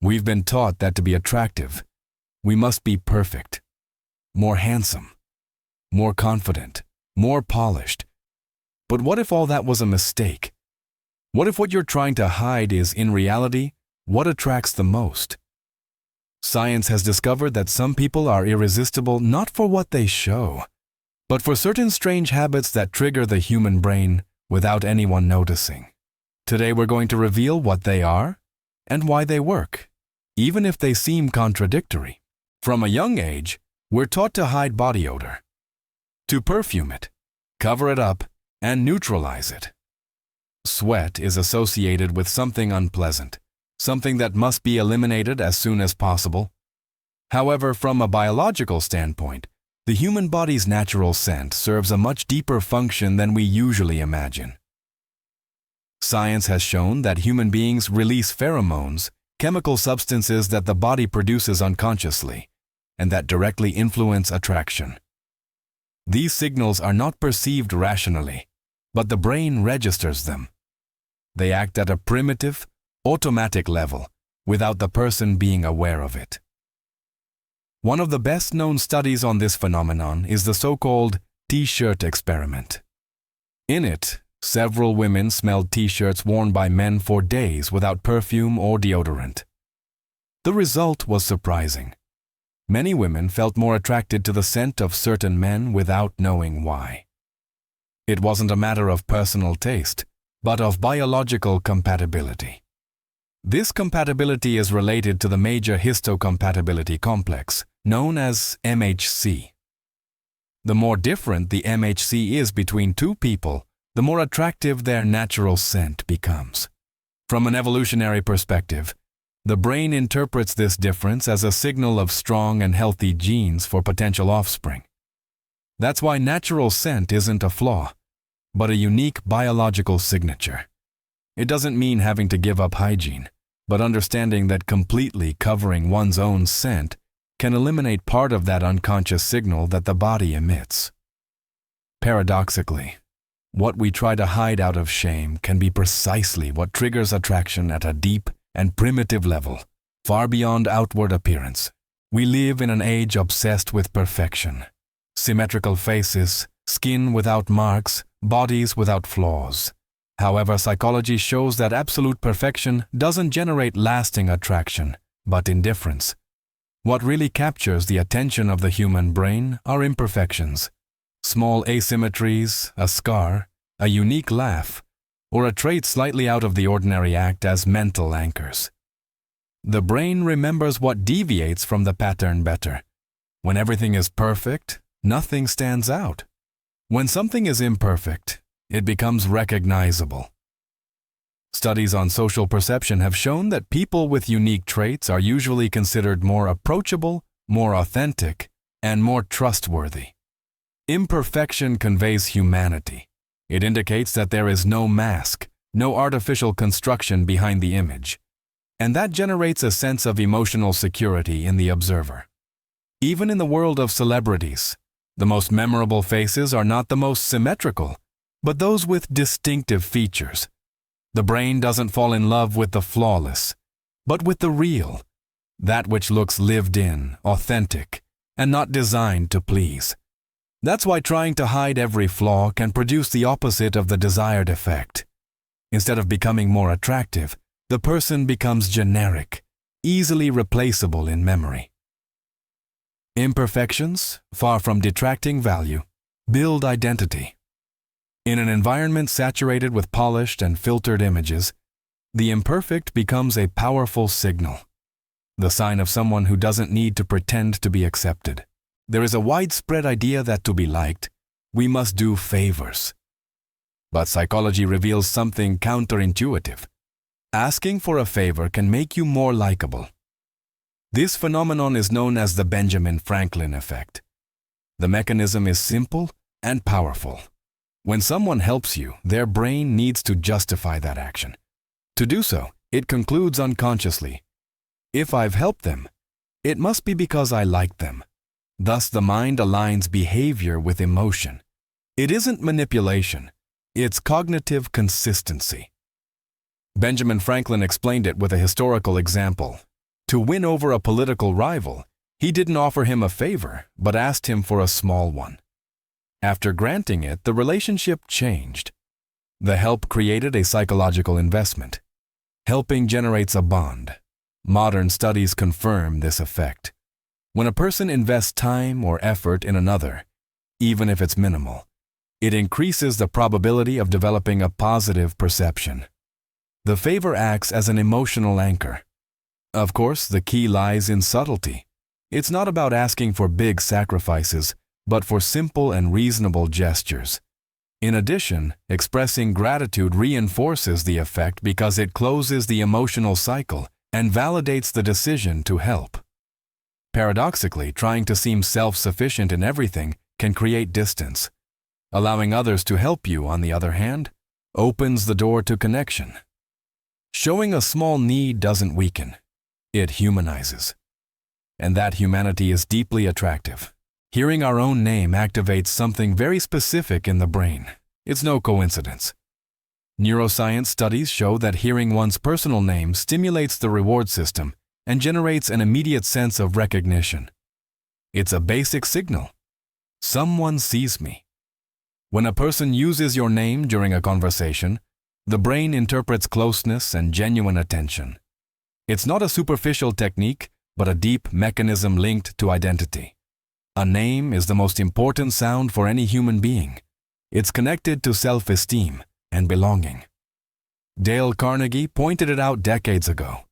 We've been taught that to be attractive, we must be perfect, more handsome, more confident, more polished. But what if all that was a mistake? What if what you're trying to hide is, in reality, what attracts the most? Science has discovered that some people are irresistible not for what they show, but for certain strange habits that trigger the human brain without anyone noticing. Today we're going to reveal what they are and why they work, even if they seem contradictory. From a young age, we're taught to hide body odor, to perfume it, cover it up, and neutralize it. Sweat is associated with something unpleasant, something that must be eliminated as soon as possible. However, from a biological standpoint, the human body's natural scent serves a much deeper function than we usually imagine. Science has shown that human beings release pheromones, chemical substances that the body produces unconsciously, and that directly influence attraction. These signals are not perceived rationally, but the brain registers them. They act at a primitive, automatic level, without the person being aware of it. One of the best-known studies on this phenomenon is the so-called T-shirt experiment. In it, several women smelled T-shirts worn by men for days without perfume or deodorant. The result was surprising. Many women felt more attracted to the scent of certain men without knowing why. It wasn't a matter of personal taste, but of biological compatibility. This compatibility is related to the major histocompatibility complex, known as MHC. The more different the MHC is between two people, the more attractive their natural scent becomes. From an evolutionary perspective, the brain interprets this difference as a signal of strong and healthy genes for potential offspring. That's why natural scent isn't a flaw, but a unique biological signature. It doesn't mean having to give up hygiene, but understanding that completely covering one's own scent can eliminate part of that unconscious signal that the body emits. Paradoxically, what we try to hide out of shame can be precisely what triggers attraction at a deep and primitive level, far beyond outward appearance. We live in an age obsessed with perfection. Symmetrical faces, skin without marks, bodies without flaws. However, psychology shows that absolute perfection doesn't generate lasting attraction, but indifference. What really captures the attention of the human brain are imperfections. Small asymmetries, a scar, a unique laugh, or a trait slightly out of the ordinary act as mental anchors. The brain remembers what deviates from the pattern better. When everything is perfect, nothing stands out. When something is imperfect, it becomes recognizable. Studies on social perception have shown that people with unique traits are usually considered more approachable, more authentic, and more trustworthy. Imperfection conveys humanity. It indicates that there is no mask, no artificial construction behind the image, and that generates a sense of emotional security in the observer. Even in the world of celebrities, the most memorable faces are not the most symmetrical, but those with distinctive features. The brain doesn't fall in love with the flawless, but with the real, that which looks lived in, authentic, and not designed to please. That's why trying to hide every flaw can produce the opposite of the desired effect. Instead of becoming more attractive, the person becomes generic, easily replaceable in memory. Imperfections, far from detracting value, build identity. In an environment saturated with polished and filtered images, the imperfect becomes a powerful signal, the sign of someone who doesn't need to pretend to be accepted. There is a widespread idea that to be liked, we must do favors. But psychology reveals something counterintuitive. Asking for a favor can make you more likable. This phenomenon is known as the Benjamin Franklin effect. The mechanism is simple and powerful. When someone helps you, their brain needs to justify that action. To do so, it concludes unconsciously, if I've helped them, it must be because I like them. Thus, the mind aligns behavior with emotion. It isn't manipulation, it's cognitive consistency. Benjamin Franklin explained it with a historical example. To win over a political rival, he didn't offer him a favor, but asked him for a small one. After granting it, the relationship changed. The help created a psychological investment. Helping generates a bond. Modern studies confirm this effect. When a person invests time or effort in another, even if it's minimal, it increases the probability of developing a positive perception. The favor acts as an emotional anchor. Of course, the key lies in subtlety. It's not about asking for big sacrifices, but for simple and reasonable gestures. In addition, expressing gratitude reinforces the effect because it closes the emotional cycle and validates the decision to help. Paradoxically, trying to seem self-sufficient in everything can create distance. Allowing others to help you, on the other hand, opens the door to connection. Showing a small need doesn't weaken. It humanizes. And that humanity is deeply attractive. Hearing our own name activates something very specific in the brain. It's no coincidence. Neuroscience studies show that hearing one's personal name stimulates the reward system and generates an immediate sense of recognition. It's a basic signal. Someone sees me. When a person uses your name during a conversation, the brain interprets closeness and genuine attention. It's not a superficial technique, but a deep mechanism linked to identity. A name is the most important sound for any human being. It's connected to self-esteem and belonging. Dale Carnegie pointed it out decades ago.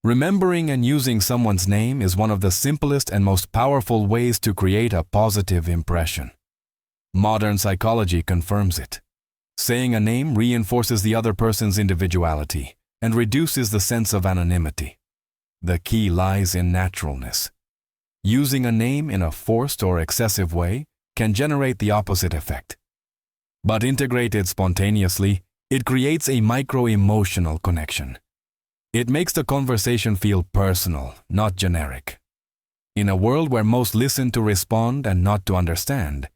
Remembering and using someone's name is one of the simplest and most powerful ways to create a positive impression. Modern psychology confirms it. Saying a name reinforces the other person's individuality and reduces the sense of anonymity. The key lies in naturalness. Using a name in a forced or excessive way can generate the opposite effect. But integrated spontaneously, it creates a micro-emotional connection. It makes the conversation feel personal, not generic. In a world where most listen to respond and not to understand,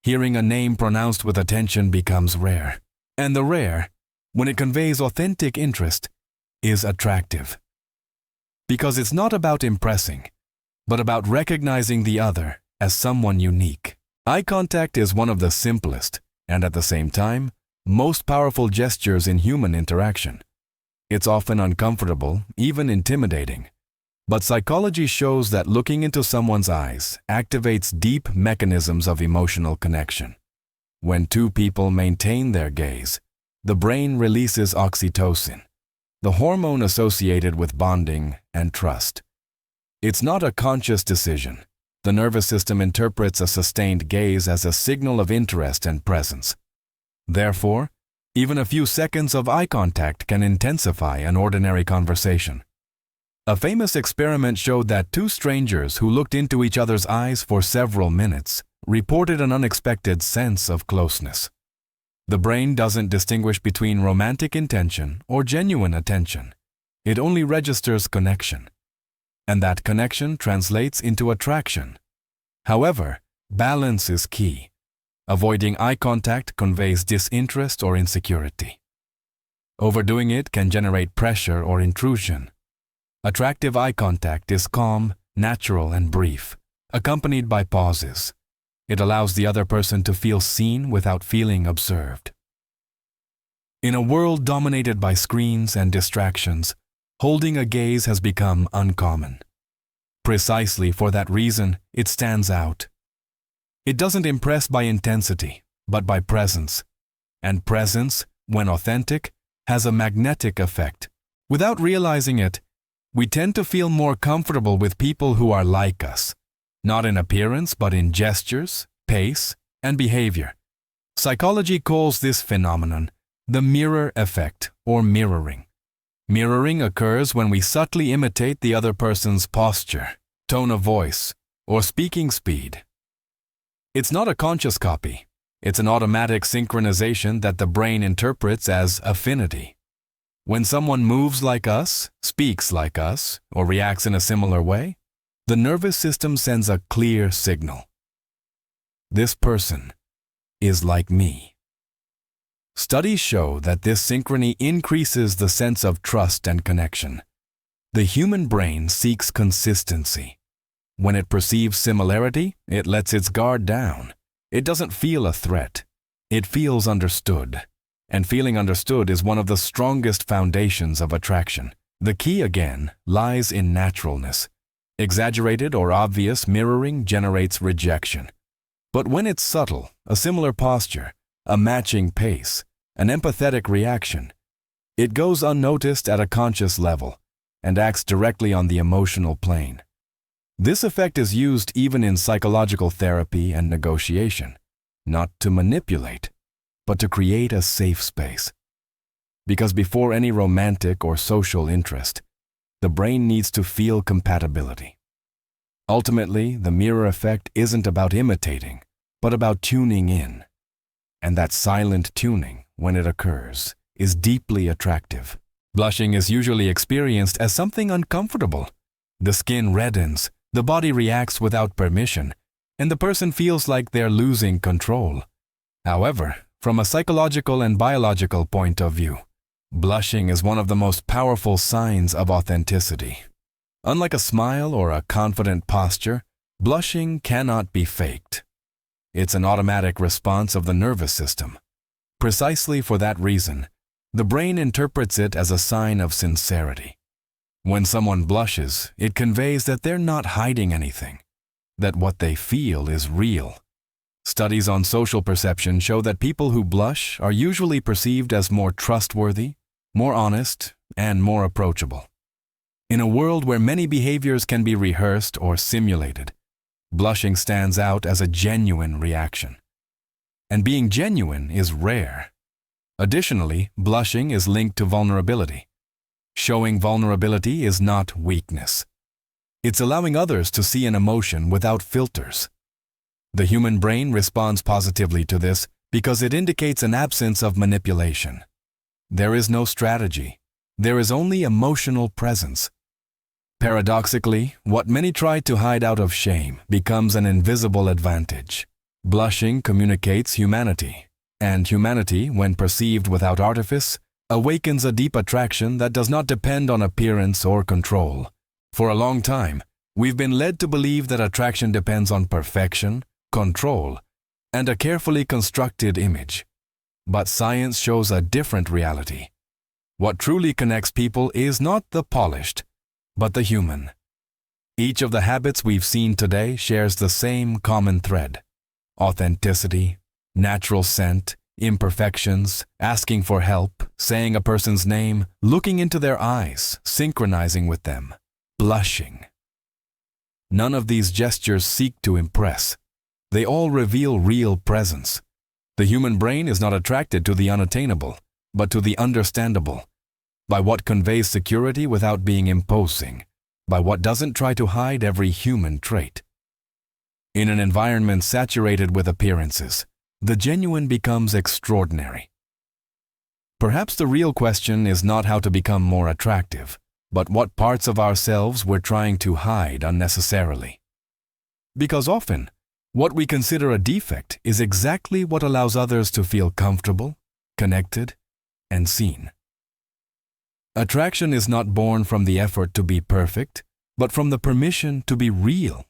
hearing a name pronounced with attention becomes rare. And the rare, when it conveys authentic interest, is attractive. Because it's not about impressing, but about recognizing the other as someone unique. Eye contact is one of the simplest, and at the same time, most powerful gestures in human interaction. It's often uncomfortable, even intimidating. But psychology shows that looking into someone's eyes activates deep mechanisms of emotional connection. When two people maintain their gaze, the brain releases oxytocin, the hormone associated with bonding and trust. It's not a conscious decision. The nervous system interprets a sustained gaze as a signal of interest and presence. Therefore, even a few seconds of eye contact can intensify an ordinary conversation. A famous experiment showed that two strangers who looked into each other's eyes for several minutes reported an unexpected sense of closeness. The brain doesn't distinguish between romantic intention or genuine attention. It only registers connection. And that connection translates into attraction. However, balance is key. Avoiding eye contact conveys disinterest or insecurity. Overdoing it can generate pressure or intrusion. Attractive eye contact is calm, natural, and brief, accompanied by pauses. It allows the other person to feel seen without feeling observed. In a world dominated by screens and distractions, holding a gaze has become uncommon. Precisely for that reason, it stands out. It doesn't impress by intensity, but by presence. And presence, when authentic, has a magnetic effect. Without realizing it, we tend to feel more comfortable with people who are like us, not in appearance but in gestures, pace, and behavior. Psychology calls this phenomenon the mirror effect or mirroring. Mirroring occurs when we subtly imitate the other person's posture, tone of voice, or speaking speed. It's not a conscious copy. It's an automatic synchronization that the brain interprets as affinity. When someone moves like us, speaks like us, or reacts in a similar way, the nervous system sends a clear signal. This person is like me. Studies show that this synchrony increases the sense of trust and connection. The human brain seeks consistency. When it perceives similarity, it lets its guard down. It doesn't feel a threat. It feels understood. And feeling understood is one of the strongest foundations of attraction. The key, again, lies in naturalness. Exaggerated or obvious mirroring generates rejection. But when it's subtle, a similar posture, a matching pace, an empathetic reaction, it goes unnoticed at a conscious level and acts directly on the emotional plane. This effect is used even in psychological therapy and negotiation, not to manipulate, but to create a safe space. Because before any romantic or social interest, the brain needs to feel compatibility. Ultimately, the mirror effect isn't about imitating, but about tuning in. And that silent tuning, when it occurs, is deeply attractive. Blushing is usually experienced as something uncomfortable. The skin reddens, the body reacts without permission, and the person feels like they're losing control. However, from a psychological and biological point of view, blushing is one of the most powerful signs of authenticity. Unlike a smile or a confident posture, blushing cannot be faked. It's an automatic response of the nervous system. Precisely for that reason, the brain interprets it as a sign of sincerity. When someone blushes, it conveys that they're not hiding anything, that what they feel is real. Studies on social perception show that people who blush are usually perceived as more trustworthy, more honest, and more approachable. In a world where many behaviors can be rehearsed or simulated, blushing stands out as a genuine reaction. And being genuine is rare. Additionally, blushing is linked to vulnerability. Showing vulnerability is not weakness. It's allowing others to see an emotion without filters. The human brain responds positively to this because it indicates an absence of manipulation. There is no strategy. There is only emotional presence. Paradoxically, what many try to hide out of shame becomes an invisible advantage. Blushing communicates humanity, and humanity, when perceived without artifice, awakens a deep attraction that does not depend on appearance or control. For a long time, we've been led to believe that attraction depends on perfection, control, and a carefully constructed image. But science shows a different reality. What truly connects people is not the polished, but the human. Each of the habits we've seen today shares the same common thread: authenticity, natural scent, imperfections, asking for help, saying a person's name, looking into their eyes, synchronizing with them, blushing. None of these gestures seek to impress. They all reveal real presence. The human brain is not attracted to the unattainable, but to the understandable, by what conveys security without being imposing, by what doesn't try to hide every human trait. In an environment saturated with appearances, the genuine becomes extraordinary. Perhaps the real question is not how to become more attractive, but what parts of ourselves we're trying to hide unnecessarily. Because often, what we consider a defect is exactly what allows others to feel comfortable, connected, and seen. Attraction is not born from the effort to be perfect, but from the permission to be real.